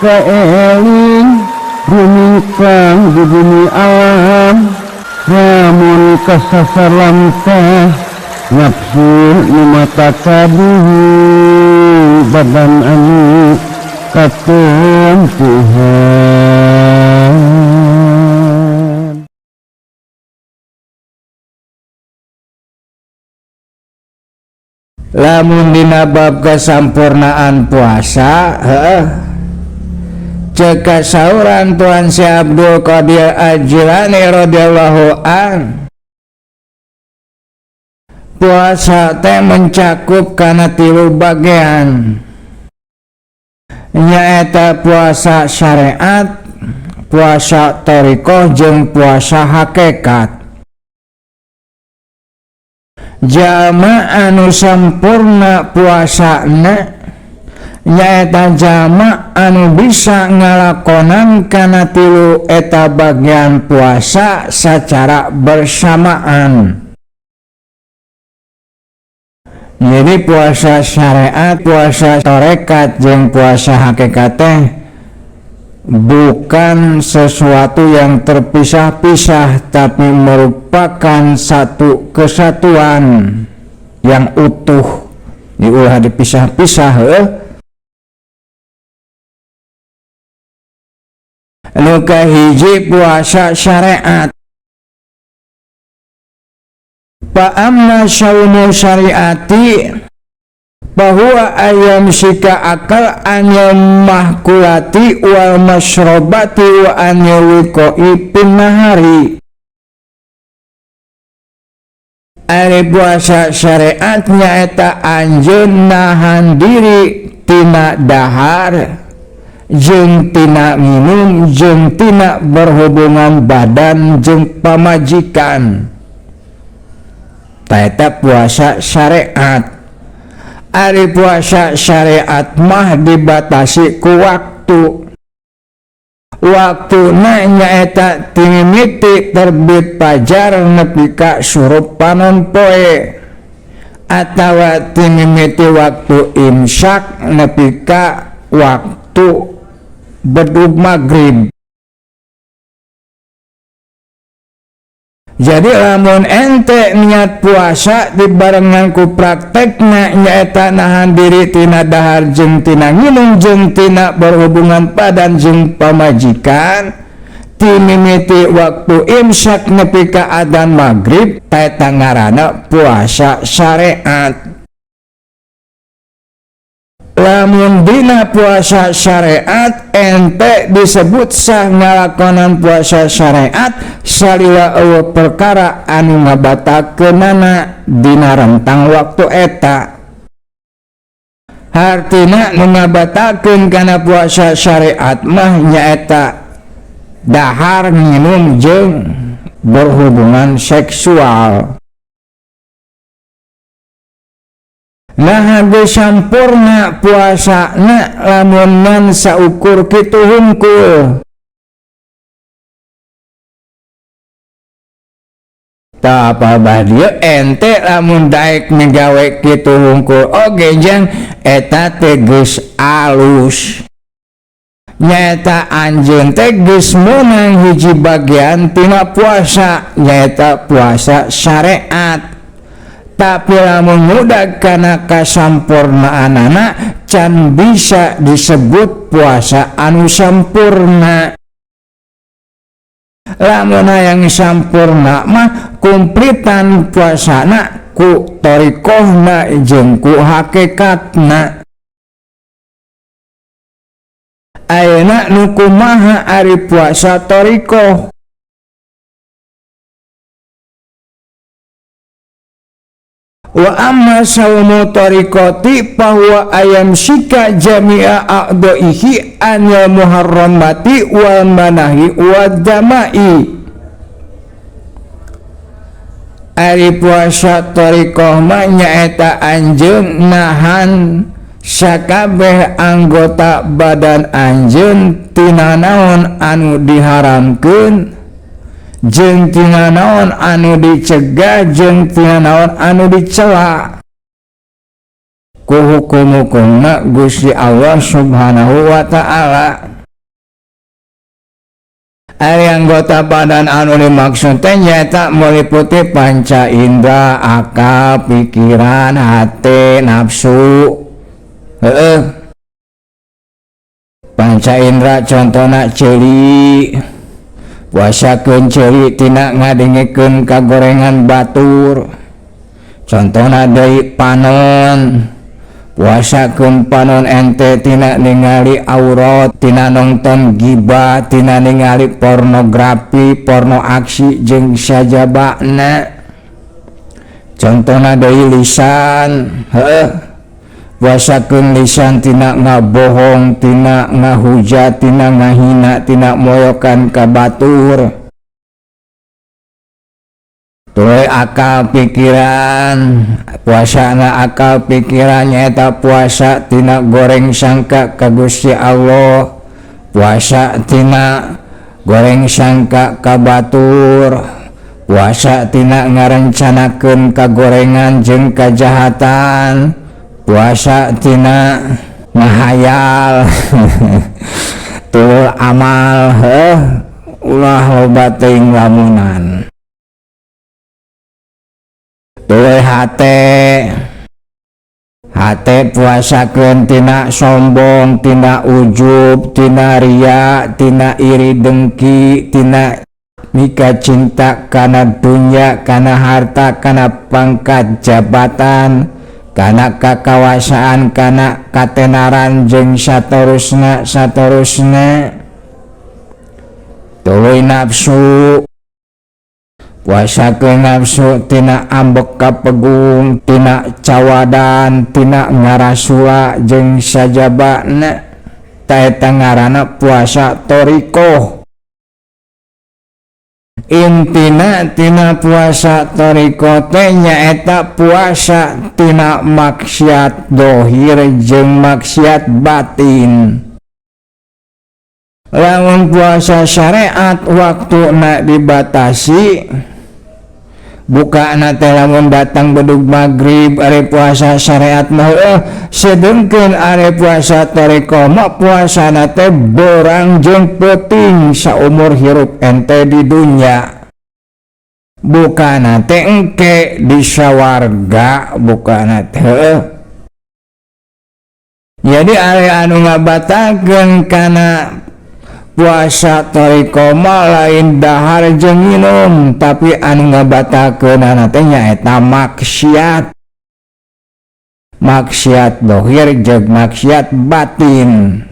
kaeling rumikang di bumi alam namun kasasalam teh nafsu nu mata kaduhu badan anu katon Tuhan. Lamun dina bab kasampurnaan puasa cek kasauran Tuan Si Abdul Qadir Al-Jilani radhiyallahu an, puasa teh mencakup kana 3 bagian, nyaeta puasa syariat, puasa thariqah jeung puasa hakikat. Jalma anu sampurna puasana nyaeta jalma anu bisa ngalakonan kana 3 eta bagian puasa secara bersamaan. Jadi puasa syariat, puasa tarekat jeung puasa hakikat teh bukan sesuatu yang terpisah-pisah, tapi merupakan satu kesatuan yang utuh. Diulah dipisah-pisah nu kahiji puasa syariat. Fa amma syaumu syariati bahwa ayam sika akal anya mahkulati wal masyrobati wa anya wikoi pinnahari. Ari puasa syariat nyaeta anjeun nahan diri tina dahar jeung tina minum jeung tina berhubungan badan jeung pamajikan. Eta puasa syariat. Ari puasa syariat mah dibatasi ku waktu. Waktuna nyaeta ti mimiti terbit fajar nepi ka surup panon poe, atawa ti mimiti waktu imsak nepi ka waktu bedug maghrib. Jadi lamun ente niat puasa dibarengan ku praktekna nyaeta nahan diri tina dahar jeung tina nginum jeung tina berhubungan badan jeung pamajikan ti mimiti waktu imsak nepi ka adzan maghrib, eta ngaranna puasa syariat. Lamun dina puasa syariat ente disebut sah ngalakonan puasa syariat salila eueuh perkara anu ngabatakeunana dina rentang waktu eta. Hartina nu ngabatakeun kana puasa syariat mah nyaeta dahar, nginum jeung berhubungan seksual. Nah geus sampurna puasana lamun ngan saukur kitu hungkul. Tah apa badieu ente lamun daek migawe kitu hungkul oge jang eta teh geus alus. Nyaeta anjeun teh geus meunang hiji bagian tina puasa nyaeta puasa syariat. Tapi lamun mudag kana kasampurnaanana can bisa disebut puasa anu sampurna. Lamun hayang sampurna mah kumplitan puasana ku thariqahna jeung ku hakikatna. Ayeuna nu kumaha ari puasa thariqah? Wa amma saumu thariqati bahwa ayam syika jami'a a'daihi anil muharramati wal manahi wal jama'i. Ari puasa thariqah mah nyaeta anjeun nahan sakabeh anggota badan anjeun tina naon anu diharamkeun jeung tina naon anu dicegah jeung tina naon anu dicela ku hukum-hukumna Gusti Allah Subhanahu wa ta'ala. Ari anggota badan anu dimaksud teh nyaeta meliputi panca indera, akal, pikiran, hati, nafsu. Panca indera contohna ceuli, puasakeun ceuli tina ngadengikeun kagorengan batur. Contohna deui panon, puasakeun panon ente tina ningali aurat, tina nonton gibah, tina ningali pornografi, porno aksi jeung sajabana. Contohna deui lisan, puasakeun lisan tina ngabohong, tina ngahujat, tina ngahina, tina moyokan ka batur. Tuluy akal pikiran, puasana akal pikiran nyaeta puasa tina goreng sangka ka Gusti Allah, puasa tina goreng sangka ka batur, puasa tina ngarencanakeun kagorengan jeung kajahatan, puasa tina ngahayal. Tuluy amal, ulah loba teuing lamunan. Tuluy hate puasakeun tina sombong, tina ujub, tina ria, tina iri dengki, tina mika cinta kana dunya, kana harta, kana pangkat jabatan, kana kakawasaan, kana katenaran jeung saterusna. Tuluy nafsu, puasakeun nafsu tina ambek kapegung, tina cawadan, tina ngarasula jeung sajabana. Taeta ngaranna puasa torikoh. Intina tina puasa torikoh teh nyaeta puasa tina maksiat dohir jeung maksiat batin. Lamun puasa syariat waktuna dibatasi, buka teh lamun datang bedug maghrib ari puasa syariat mah sedengkeun ari puasa torikoh mah puasana teh beurang jeung peuting saumur hirup ente di dunya. Bukana teh engke di sawarga, bukana teh. Jadi ari anu ngabatakeun kana puasa torikoh mah lain dahar jeung minum, tapi anu ngabatakeunana teh nyaeta maksiat dohir jeung maksiat batin.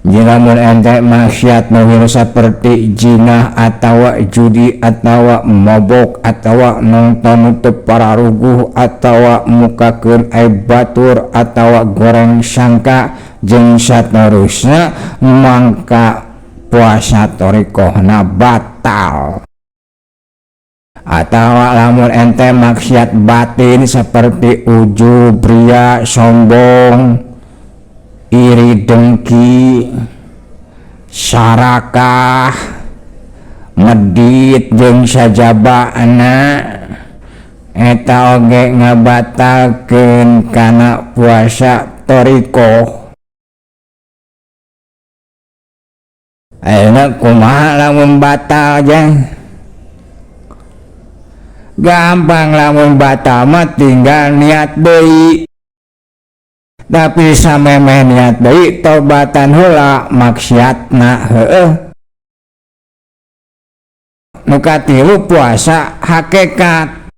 Lamun ente maksiat dohir saperti zina atawa judi atawa mabok atawa nonton teu pararuguh atawa mukakeun aib batur atawa goreng sangka jeung saterusna, mangka puasa torikohna batal. Atawa lamun ente maksiat batin seperti ujub, ria, sombong, iri dengki, sarakah, medit jeung sajabana, eta oge ngabatalkeun kana puasa torikoh. Ayeuna kumaha lamun batal jang? Gampang lamun batal mah tinggal niat deui. Tapi samemeh niat deui tobatan heula maksiatna heueuh. Nu katilu puasa hakikat.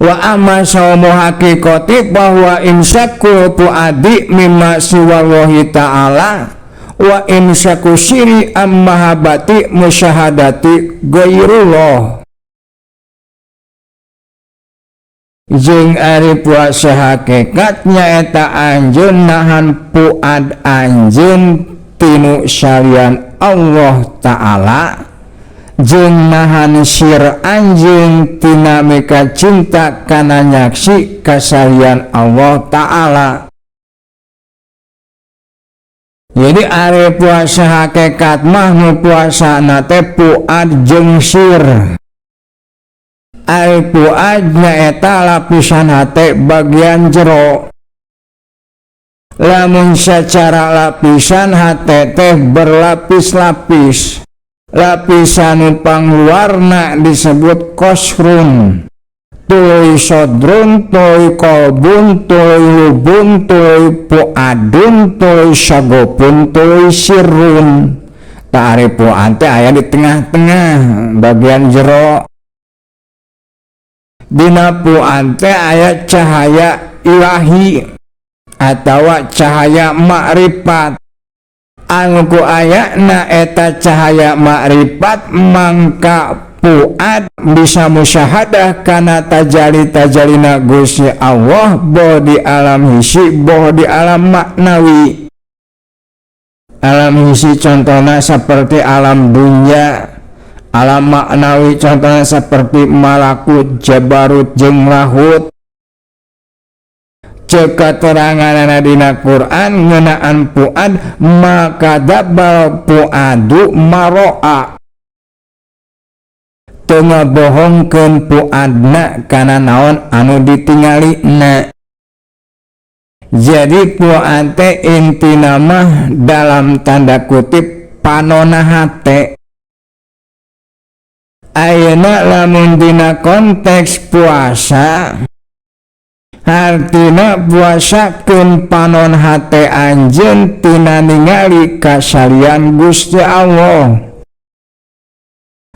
Wa amma saumu hakikati bahwa imsakul fuadi mimma siwallahi ta'ala wa imsaku siri ammahabati musyahadati ghairullah. Jeung ari puasa hakikat nyaeta anjeun nahan puad anjeun tinu salian Allah Ta'ala, jeung nahan sir anjeun tina mika cinta kana nyaksi kasalian Allah Ta'ala. Jadi ari puasa hakikat mah nu puasana teh puad jeung sir. Ari puad nyaeta lapisan hate bagian jero. Lamun secara lapisan hate teh berlapis-lapis. Lapisan pangluarna disebut kosrun, tuluy sodrun, tuluy kolbun, tuluy lubun, tuluy puadun, tuluy syagopun, tuluy sirun. Tari puan teh aya di tengah-tengah bagian jero. Dina puan teh aya cahaya ilahi atawa cahaya makrifat. Anu ku ayana eta cahaya makrifat mangka puad bisa musyahadah kana tajalli-tajalina Gusti Allah boh di alam hisi boh di alam maknawi. Alam hisi contohna seperti alam dunya, alam maknawi contohnya seperti malakut, jabarut, jeung lahut. Cek keterangan dina Quran ngeunaan puad maka dabal puadu maro'a, teu ngabohongkeun puadna kana naon anu ditinggalina. Jadi puad teh intina mah dalam tanda kutip panona hate. Ayeuna lamun dina konteks puasa artina puasakeun panon hate anjeun tina ningali kasalian Gusti Allah.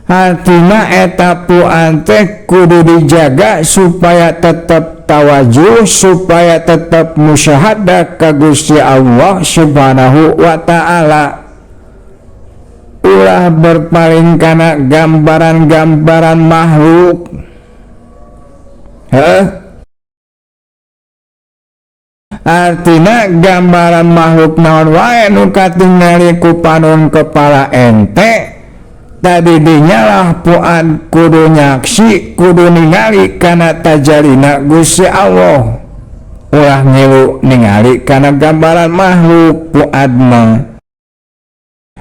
Artina eta puan teh kudu dijaga supaya tetap tawajuh, supaya tetap musyahadah ka Gusti Allah Subhanahu wa ta'ala. Ulah berpaling kana gambaran-gambaran makhluk. Artina gambaran makhluk naon wae nu katingali ku panon kepala ente tadi dinyalah puan kudu nyaksi kudu ningali kana tajalina Gusti Allah. Ulah ngilu ningali kana gambaran makhluk puad mah.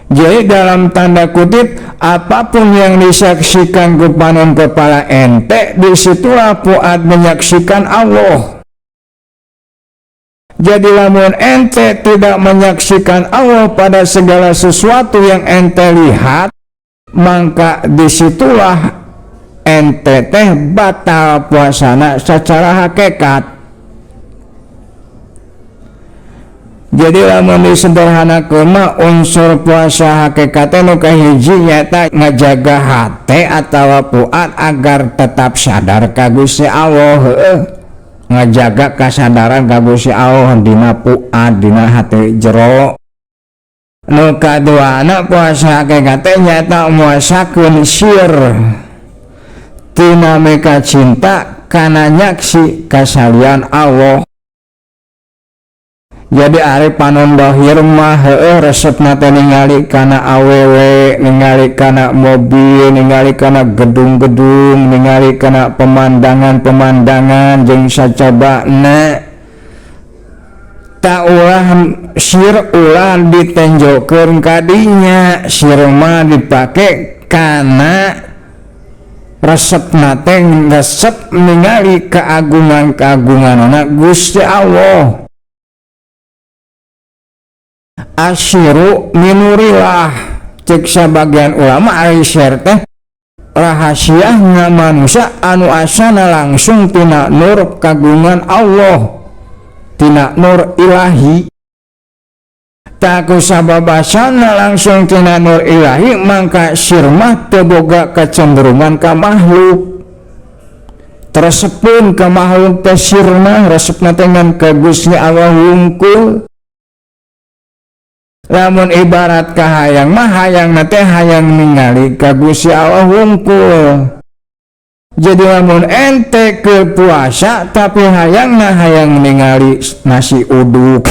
Jadi dalam tanda kutip apapun yang disaksikan ku panon kepala ente disitulah puad menyaksikan Allah. Jadi lamun ente tidak menyaksikan Allah pada segala sesuatu yang ente lihat, maka disitulah ente teh batal puasana secara hakikat. Jadi lamun disederhanakeun mah unsur puasa hakikatna nu kahiji nyata ngajaga hate atawa puad agar tetap sadar ka Gusti Allah. Ngajaga kasadaran ka Gusti Allah dina puad dina hati jero. Nu kaduana puasa hakikat teh nyata muasakeun syir tina meka cinta kana nyaksi kasalian Allah. Jadi ari panon dohir mah resepna teh ningali kana awewe, ningali kana mobil, ningali kana gedung-gedung, ningali kana pemandangan-pemandangan jeung sacobana. Ta ulah sir ulah ditenjokeun kadinya, sir mah dipake kana resepna teh resep ningali keagungan-keagunganna Gusti Allah. Asyiru minurilah cek sabagian ulama aisyar teh rahasiahna manusia anu asana langsung tina nur kagungan Allah, tina nur ilahi. Tak kusababasana langsung tina nur ilahi mangka sirmah teu boga kecenderungan ka makhluk. Tersepun ka makhluk teh sirna resepna teh ngan ka Gusti Allah wungkul. Lamun ibarat kahayang mah hayang nate hayang ningali ka Gusti Allah wungkul. Jadi lamun ente ke puasa tapi hayangna hayang ningali nasi uduk,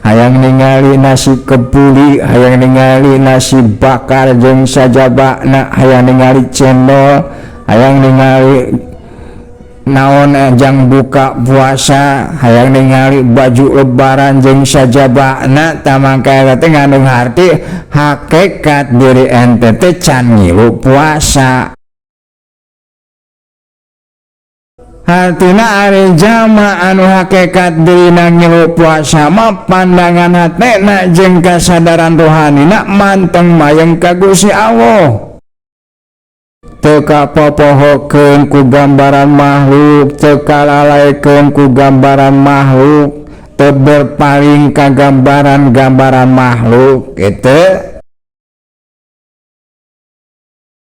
hayang ningali nasi kebuli, hayang ningali nasi bakar jeung sajabana, hayang ningali cendol, hayang ningali naon jang buka puasa, hayang ningali baju lebaran jeung sajabana, tamangka teh ngandung arti hakikat diri ente teh can ngilu puasa. Hatina ari jama anu hakikat dirina ngilu puasa mah pandangan hatena jeung kasadaran rohanina manteng mayeng ka Gusti Allah. Teu kapopohokeun ku gambaran makhluk, teu kalalaekeun ku gambaran makhluk, teu berpaling ka gambaran-gambaran makhluk gitu.